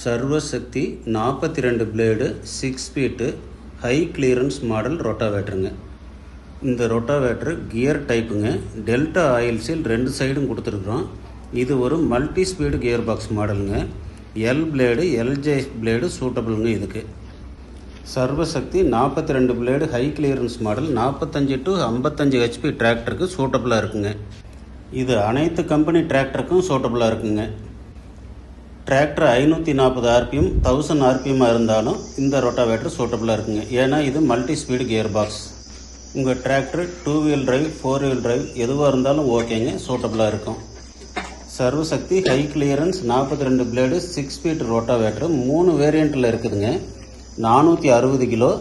சர்வசக்தி 42 blade 6 feet high clearance model ரொட்டாவேட்டருங்க. இந்த rotavator gear டைப்புங்க. டெல்டா ஆயில் சீல் 2 சைடும் கொடுத்துருக்குறோம். இது ஒரு மல்டி ஸ்பீடு கியர் பாக்ஸ் மாடலுங்க. எல் பிளேடு எல்ஜேஎஃப் பிளேடு சூட்டபிளுங்க. இதுக்கு Sarvashakti 42 blade high clearance model 45 to 55 HP டிராக்டருக்கு சூட்டபிளாக இருக்குங்க. இது அனைத்து கம்பெனி டிராக்டருக்கும் சூட்டபிளாக இருக்குங்க. டிராக்டர் 540 ஆர்பிஎம் 1000 ஆர்பிஎம்மாக இருந்தாலும் இந்த ரொட்டாவேட்டர் சூட்டபிளாக இருக்குங்க. ஏன்னா இது மல்டி ஸ்பீடு கியர் பாக்ஸ். உங்கள் tractor 2 wheel drive 4 wheel drive எதுவாக இருந்தாலும் ஓகேங்க, சூட்டபிளாக இருக்கும். Sarvasakthi high clearance 42 blade 6 feet rotavator 3 வேரியண்ட்டில் இருக்குதுங்க. 460 கிலோ,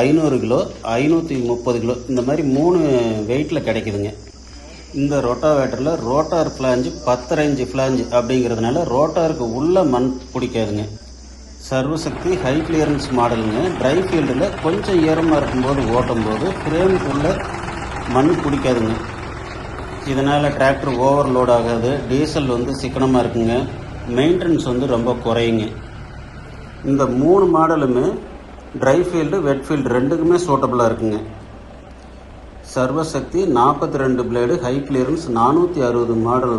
500 கிலோ, 530 கிலோ இந்த மாதிரி 3 வெயிட்டில் கிடைக்குதுங்க. இந்த ரொட்டாவேட்டரில் ரோட்டார் ஃப்ளாஞ்சு 10 இன்ச் ஃப்ளாஞ்சு அப்படிங்கிறதுனால ரோட்டாருக்கு உள்ள மண் பிடிக்காதுங்க. சர்வசக்தி ஹை கிளியரன்ஸ் மாடலுங்க. ட்ரை ஃபீல்டில் கொஞ்சம் ஈரமாக இருக்கும்போது ஓட்டும்போது ஃப்ரேமுக்குள்ளே மண் பிடிக்காதுங்க. இதனால் டிராக்டர் ஓவர்லோட் ஆகாது. டீசல் சிக்கனமாக இருக்குங்க. மெயின்டெனன்ஸ் ரொம்ப குறையுங்க. இந்த 3 மாடலுமே ட்ரை ஃபீல்டு வெட் ஃபீல்டு ரெண்டுக்குமே சூட்டபிளாக இருக்குங்க. சர்வசக்தி 42 பிளேடு ஹை கிளியரன்ஸ் 460 மாடல்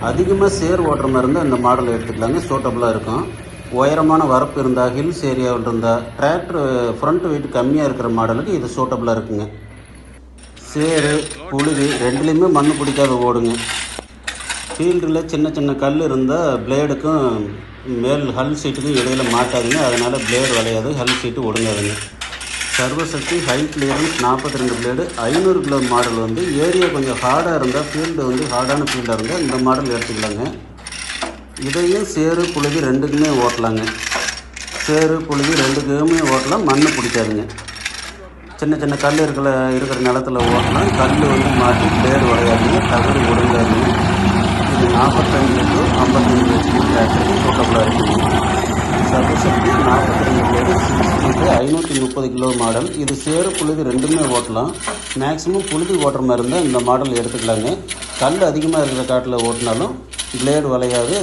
அதிகமாக சேர் ஓட்டுற மாதிரி இருந்தால் இந்த மாடல் எடுத்துக்கலாங்க, சூட்டபிளாக இருக்கும். உயரமான வரப்பு இருந்தால், ஹில்ஸ் ஏரியாவில் இருந்தால், டிராக்டர் ஃப்ரண்ட் வெயிட் கம்மியாக இருக்கிற மாடலுக்கு இது சூட்டபிளாக இருக்குங்க. சேரு புழுதி ரெண்டுலேயுமே மண் பிடிக்காத ஓடுங்க. ஃபீல்டில் சின்ன சின்ன கல் இருந்தால் பிளேடுக்கும் மேல் ஹல் சீட்டுக்கும் இடையில மாட்டாதுங்க. அதனால் பிளேடு வளையாது, ஹல் சீட்டு ஒடுங்காதுங்க. Sarvasakthi high clearance 42 blade 500 kilo model area கொஞ்சம் ஹார்டாக இருந்தால், ஃபீல்டு ஹார்டான ஃபீல்டாக இருந்தால் இந்த மாடல் எடுத்துக்கலாங்க. இதையும் சேரு புழுதி ரெண்டுக்குமே ஓட்டலாங்க. சேரு புழுதி ரெண்டுக்குமே ஓட்டலாம், மண் பிடிக்காதுங்க. சின்ன சின்ன கல் இருக்கிற நிலத்தில் ஓட்டலாம். கல் மாட்டி பிளேடு வளையாதுங்க, தகடு ஒடுங்காதுங்க. இது 45 to 55 ஹெச்பி டிராக்டருக்கு சூட்டபிளாக இருக்குங்க. சர்வசக்தி 42 பிளேடு 6 ஃபீட்டு 530 கிலோ மாடல். இது சேரு புழுதி ரெண்டுமே ஓட்டலாம். மேக்ஸிமம் புழுதி ஓட்டுற மாதிரி இருந்தால் இந்த மாடல் எடுத்துக்கலாங்க. கல் அதிகமாக இருக்கிற காட்டில் ஓட்டினாலும் பிளேடு வளையாது,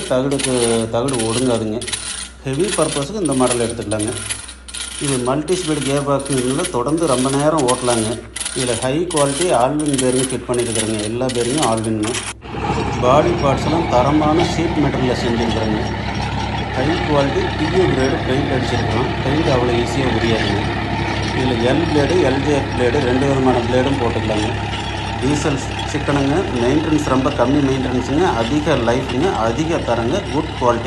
தகடு ஒடுங்காதுங்க. ஹெவி பர்பஸுக்கு இந்த மாடல் எடுத்துக்கலாங்க. இது மல்டி ஸ்பீடு கியர் பாக்ஸுங்கிறதுல தொடர்ந்து ரொம்ப நேரம் ஓட்டலாங்க. இதில் high quality Alwin bearing fit பண்ணியிருக்கிறேங்க. எல்லா பேரிங்கும் ஆல்வின்னு. பாடி பார்ட்ஸ்லாம் தரமான ஷீட் மெட்டீரியலில் செஞ்சுருக்குறேங்க. High quality dew grade paint அடிச்சிருக்கோம். பெயிண்ட் அவ்வளோ ஈஸியாக உரியாதுங்க. இதில் எல் பிளேடு எல்ஜேஎஃப் பிளேடு 2 விதமான பிளேடும் போட்டுக்கலாங்க. டீசல் சிக்கனுங்க. மெயின்டெனன்ஸ் ரொம்ப கம்மி மெயின்டெனன்ஸுங்க. அதிக லைஃபுங்க, அதிக தரங்க, குட் குவாலிட்டி.